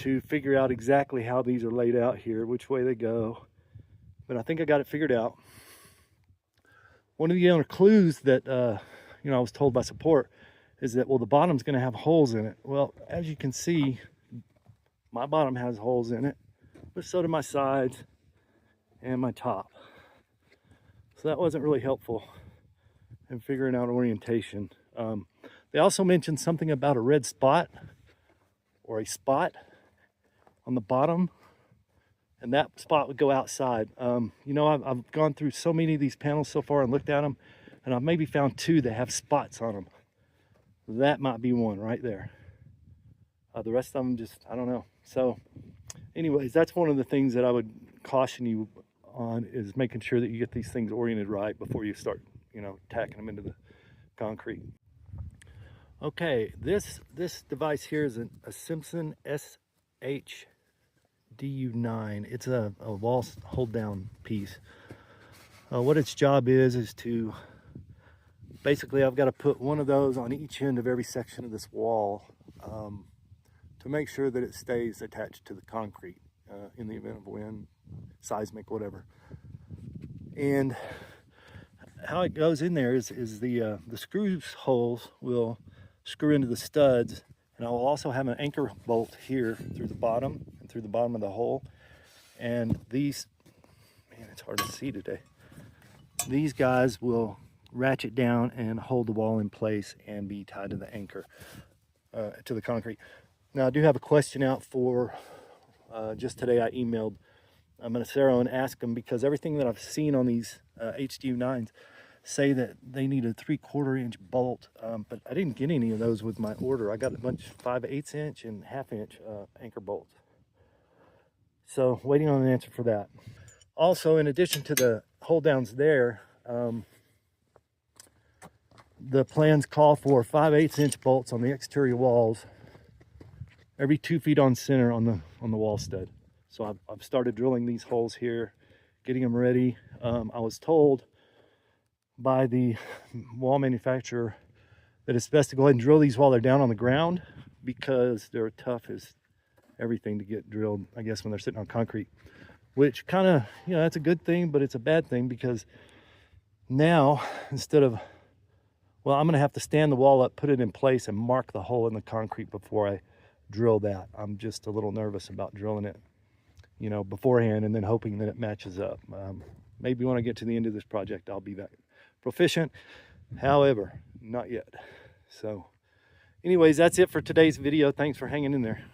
to figure out exactly how these are laid out here, which way they go. But I think I got it figured out. One of the other clues that I was told by support is that, well, the bottom's going to have holes in it. Well, as you can see, my bottom has holes in it, but so do my sides and my top. So that wasn't really helpful in figuring out orientation. They also mentioned something about a red spot or a spot on the bottom, and that spot would go outside. I've gone through so many of these panels so far and looked at them, and I've maybe found 2 that have spots on them. That might be one right there. The rest of them just, I don't know. So anyways, that's one of the things that I would caution you on, is making sure that you get these things oriented right before you start, tacking them into the concrete. Okay, this device here is a Simpson SHDU9. It's a wall hold down piece. What its job is to, basically I've got to put one of those on each end of every section of this wall to make sure that it stays attached to the concrete in the event of wind, seismic, whatever. And how it goes in there is the screw holes will screw into the studs, and I will also have an anchor bolt here through the bottom and through the bottom of the hole. And these, man, it's hard to see today. These guys will ratchet down and hold the wall in place and be tied to the anchor to the concrete. Now, I do have a question out for just today. I emailed Metacero and asked them, because everything that I've seen on these HDU9s say that they need a 3/4 inch bolt, but I didn't get any of those with my order. I got a bunch 5/8 inch and 1/2 inch anchor bolts. So waiting on an answer for that. Also, in addition to the hold downs there, the plans call for 5/8 inch bolts on the exterior walls every 2 feet on center on the wall stud. So I've started drilling these holes here, getting them ready. I was told by the wall manufacturer that it's best to go ahead and drill these while they're down on the ground, because they're tough as everything to get drilled, I guess, when they're sitting on concrete. Which kind of, that's a good thing, but it's a bad thing, because now, instead of, well, I'm going to have to stand the wall up, put it in place, and mark the hole in the concrete before I drill that. I'm just a little nervous about drilling it, beforehand, and then hoping that it matches up. Maybe when I get to the end of this project, I'll be that proficient. However, not yet. So anyways, that's it for today's video. Thanks for hanging in there.